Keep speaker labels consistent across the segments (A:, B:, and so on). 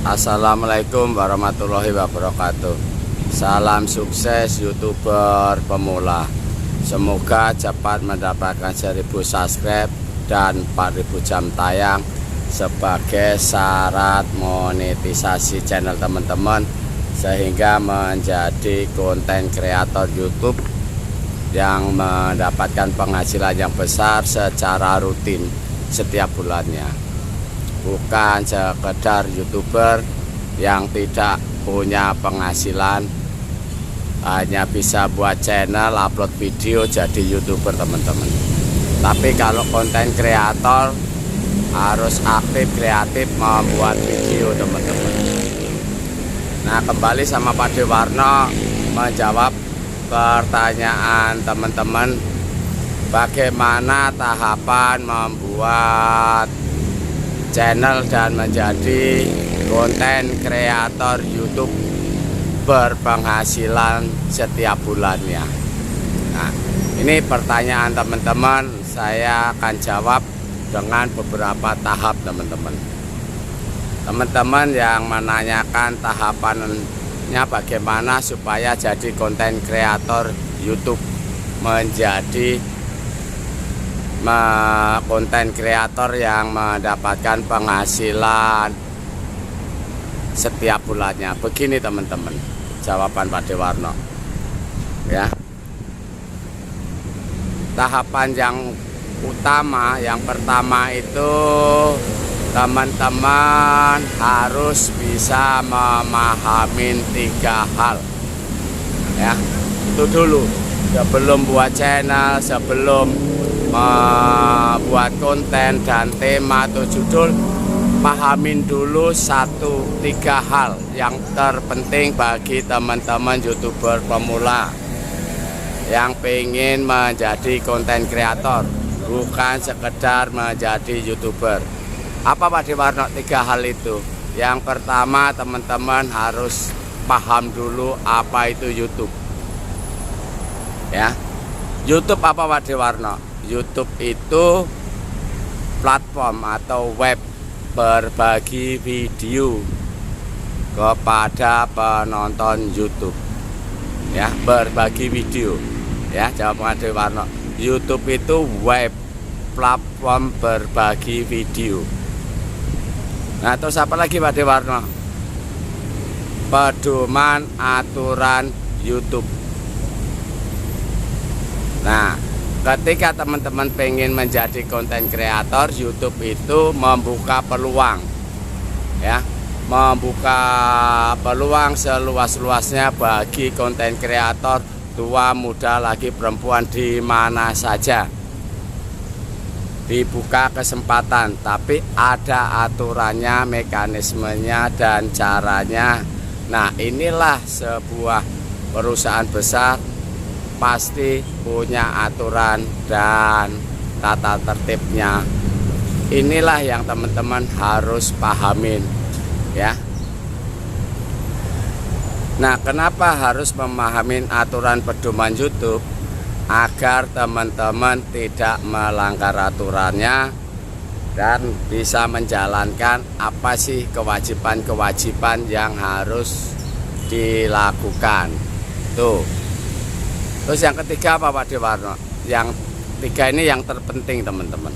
A: Assalamualaikum warahmatullahi wabarakatuh. Salam sukses YouTuber pemula. Semoga cepat mendapatkan 1000 subscribe dan 4000 jam tayang sebagai syarat monetisasi channel teman-teman, sehingga menjadi konten kreator YouTube yang mendapatkan penghasilan yang besar secara rutin setiap bulannya. Bukan sekedar YouTuber yang tidak punya penghasilan, hanya bisa buat channel, upload video jadi YouTuber teman-teman. Tapi kalau konten kreator harus aktif, kreatif membuat video teman-teman. Nah, kembali sama Pak Dewarno menjawab pertanyaan teman-teman, bagaimana tahapan membuat channel dan menjadi konten kreator YouTube berpenghasilan setiap bulannya. Nah, ini pertanyaan teman-teman, saya akan jawab dengan beberapa tahap teman-teman. Teman-teman yang menanyakan tahapannya bagaimana supaya jadi konten kreator YouTube, menjadi konten kreator yang mendapatkan penghasilan setiap bulannya. Begini teman-teman jawaban Pak Dewarno ya. Tahapan yang utama, yang pertama itu teman-teman harus bisa memahami 3 hal ya. Itu dulu, sebelum buat channel, sebelum membuat konten dan tema atau judul, pahamin dulu 3 hal yang terpenting bagi teman-teman YouTuber pemula yang pengen menjadi konten kreator, bukan sekedar menjadi YouTuber. Apa Pak Dewarno 3 hal itu? Yang pertama, teman-teman harus paham dulu apa itu YouTube ya. YouTube apa Pak Dewarno? YouTube itu platform atau web berbagi video kepada penonton YouTube ya, berbagi video ya. Jawab Pak Dewarno, YouTube itu web platform berbagi video. Nah, terus apa lagi Pak Dewarno? Pedoman aturan YouTube. Nah, ketika teman-teman pengen menjadi konten kreator, YouTube itu membuka peluang ya, membuka peluang seluas-luasnya bagi konten kreator, tua, muda, laki, perempuan, di mana saja dibuka kesempatan. Tapi ada aturannya, mekanismenya, dan caranya. Nah, inilah sebuah perusahaan besar pasti punya aturan dan tata tertibnya. Inilah yang teman-teman harus pahamin ya. Nah, kenapa harus memahami aturan pedoman YouTube? Agar teman-teman tidak melanggar aturannya dan bisa menjalankan apa sih kewajiban-kewajiban yang harus dilakukan. Tuh. Terus yang ketiga apa Pak Dewarno? Yang 3 ini yang terpenting teman-teman.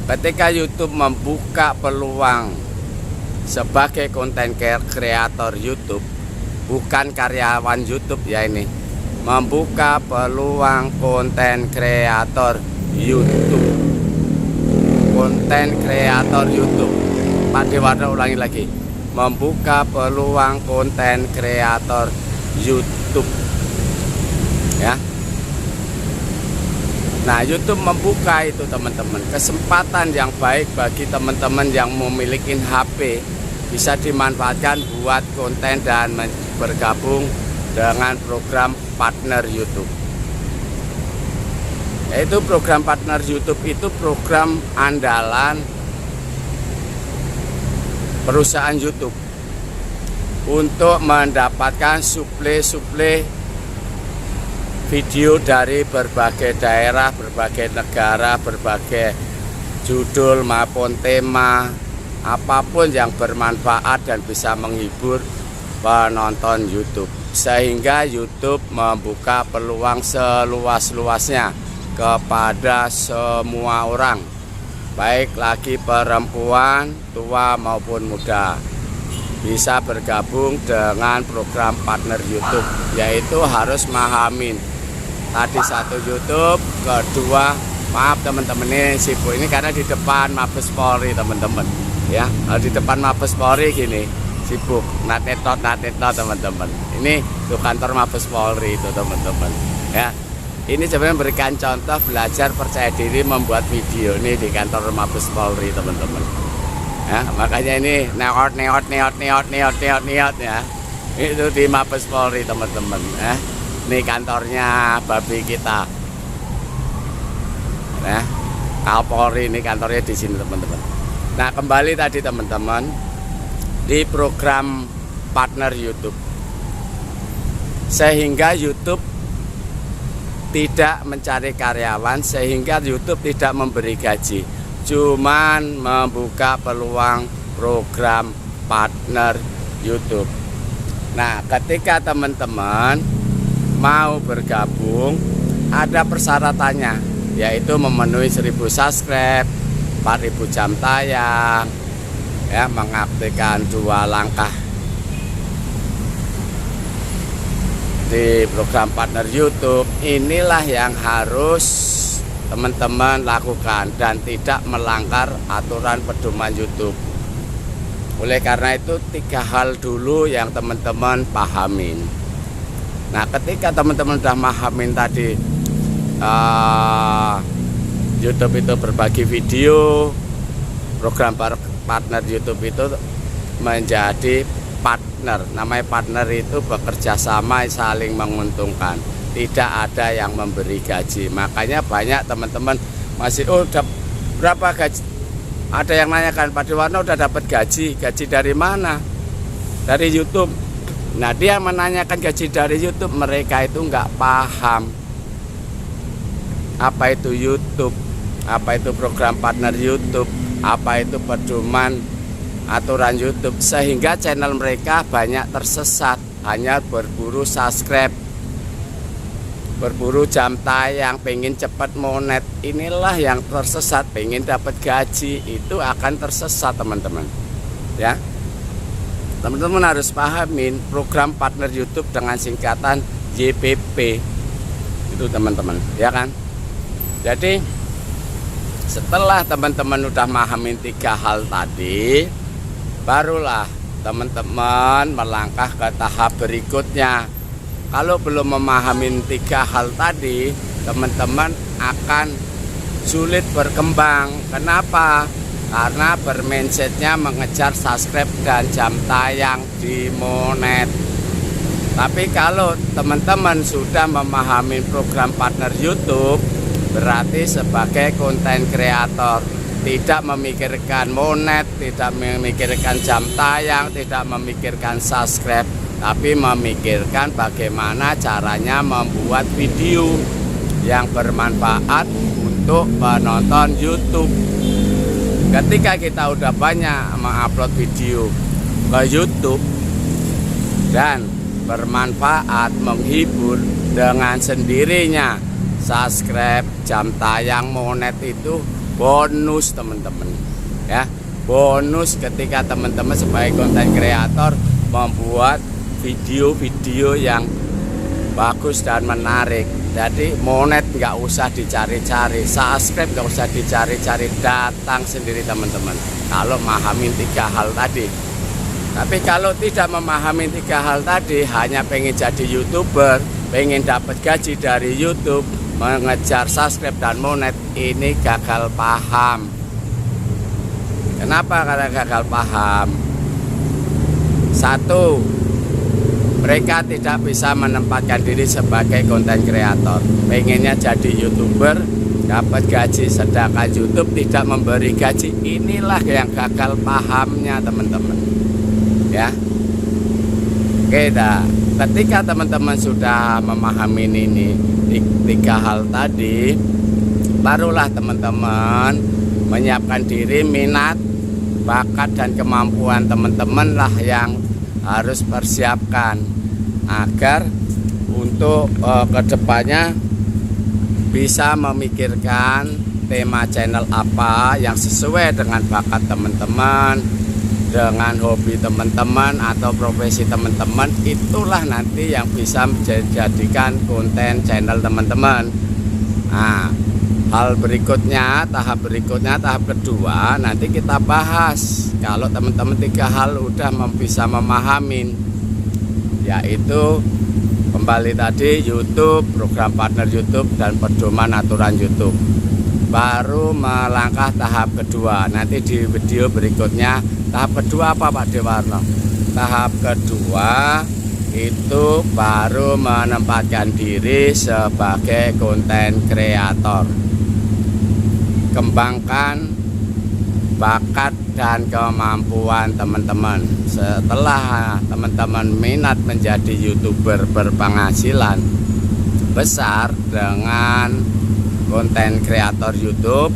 A: Ketika YouTube membuka peluang sebagai konten kreator YouTube, bukan karyawan YouTube ya, ini membuka peluang konten kreator YouTube. Konten kreator YouTube. Pak Dewarno ulangi lagi. Membuka peluang konten kreator YouTube ya. Nah, YouTube membuka itu teman-teman kesempatan yang baik bagi teman-teman yang memiliki HP, bisa dimanfaatkan buat konten dan bergabung dengan program partner YouTube. Yaitu program partner YouTube itu program andalan perusahaan YouTube untuk mendapatkan suplai video dari berbagai daerah, berbagai negara, berbagai judul maupun tema apapun yang bermanfaat dan bisa menghibur penonton YouTube, sehingga YouTube membuka peluang seluas-luasnya kepada semua orang, baik lagi perempuan, tua maupun muda, bisa bergabung dengan program partner YouTube, yaitu harus memahami tadi satu YouTube, kedua maaf teman-teman ini sibuk ini karena di depan Mabes Polri teman-teman ya, di depan Mabes Polri gini sibuk natetot teman-teman, ini tuh kantor Mabes Polri itu teman-teman ya. Ini sebenarnya memberikan contoh belajar percaya diri membuat video ini di kantor Mabes Polri teman-teman ya, makanya ini neot ya, itu di Mabes Polri teman-teman ya. Ini kantornya babi kita ya, Kapolri, ini kantornya di sini teman-teman. Nah, kembali tadi teman-teman di program partner YouTube, sehingga YouTube tidak mencari karyawan, sehingga YouTube tidak memberi gaji, cuman membuka peluang program partner YouTube. Nah, ketika teman-teman mau bergabung, ada persyaratannya, yaitu memenuhi 1000 subscribe, 4000 jam tayang ya, mengaktifkan 2 langkah di program partner YouTube. Inilah yang harus teman-teman lakukan dan tidak melanggar aturan pedoman YouTube. Oleh karena itu 3 hal dulu yang teman-teman pahamin. Nah, ketika teman-teman sudah pahamin tadi YouTube itu berbagi video, program partner YouTube itu menjadi partner. Namanya partner itu bekerja sama, saling menguntungkan, tidak ada yang memberi gaji. Makanya banyak teman-teman masih udah berapa gaji, ada yang nanyakan Pak Dewarno udah dapat gaji dari mana? Dari YouTube. Nah, dia menanyakan gaji dari YouTube, mereka itu nggak paham apa itu YouTube, apa itu program partner YouTube, apa itu pedoman aturan YouTube, sehingga channel mereka banyak tersesat, hanya berburu subscribe, berburu jam tayang, pengen cepat monet. Inilah yang tersesat, pengen dapat gaji, itu akan tersesat teman-teman ya. Teman-teman harus pahamin program partner YouTube dengan singkatan YPP itu teman-teman ya kan. Jadi setelah teman-teman udah memahami 3 hal tadi, barulah teman-teman melangkah ke tahap berikutnya. Kalau belum memahami 3 hal tadi, teman-teman akan sulit berkembang. Kenapa? Karena bermindsetnya mengejar subscribe dan jam tayang di monet. Tapi kalau teman-teman sudah memahami program partner YouTube, berarti sebagai konten kreator tidak memikirkan monet, tidak memikirkan jam tayang, tidak memikirkan subscribe, tapi memikirkan bagaimana caranya membuat video yang bermanfaat untuk penonton YouTube. Ketika kita udah banyak mengupload video ke YouTube dan bermanfaat, menghibur, dengan sendirinya subscribe, jam tayang, monet itu bonus teman-teman ya. Bonus ketika teman-teman sebagai konten kreator membuat video-video yang bagus dan menarik. Jadi monet nggak usah dicari-cari, subscribe nggak usah dicari-cari, datang sendiri teman-teman kalau memahami 3 hal tadi. Tapi kalau tidak memahami 3 hal tadi, hanya pengen jadi YouTuber, pengen dapat gaji dari YouTube, mengejar subscribe dan monet, ini gagal paham. Kenapa? Karena gagal paham. 1, mereka tidak bisa menempatkan diri sebagai konten kreator. Pengennya jadi YouTuber, dapat gaji, sedangkan YouTube tidak memberi gaji. Inilah yang gagal pahamnya teman-teman ya. Oke, ketika teman-teman sudah memahami ini 3 hal tadi, barulah teman-teman menyiapkan diri, minat bakat dan kemampuan teman-teman lah yang harus persiapkan agar untuk kedepannya bisa memikirkan tema channel apa yang sesuai dengan bakat teman-teman, dengan hobi teman-teman atau profesi teman-teman. Itulah nanti yang bisa menjadikan konten channel teman-teman. Nah, hal berikutnya, tahap kedua nanti kita bahas. Kalau teman-teman 3 hal udah bisa memahamin, yaitu kembali tadi YouTube, program partner YouTube, dan pedoman aturan YouTube. Baru melangkah tahap kedua. Nanti di video berikutnya tahap kedua apa Pak Dewarno? Tahap kedua itu baru menempatkan diri sebagai konten kreator. Kembangkan bakat dan kemampuan teman-teman. Setelah teman-teman minat menjadi YouTuber berpenghasilan besar dengan konten kreator YouTube,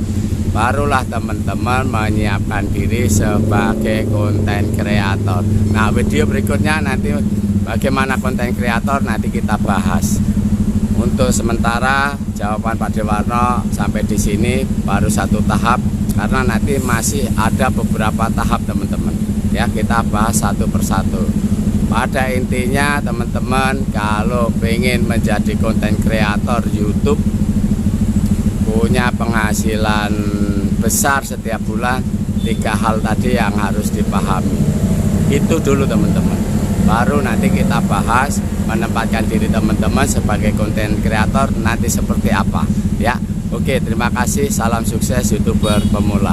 A: barulah teman-teman menyiapkan diri sebagai konten kreator. Nah, video berikutnya nanti bagaimana konten kreator nanti kita bahas. Untuk sementara jawaban Pak Dewarno sampai di sini baru 1 tahap, karena nanti masih ada beberapa tahap teman-teman. Ya, kita bahas satu persatu. Pada intinya teman-teman, kalau pengen menjadi konten kreator YouTube, punya penghasilan besar setiap bulan, 3 hal tadi yang harus dipahami. Itu dulu teman-teman. Baru nanti kita bahas menempatkan diri teman-teman sebagai konten kreator nanti seperti apa. Ya, oke, terima kasih. Salam sukses YouTuber pemula.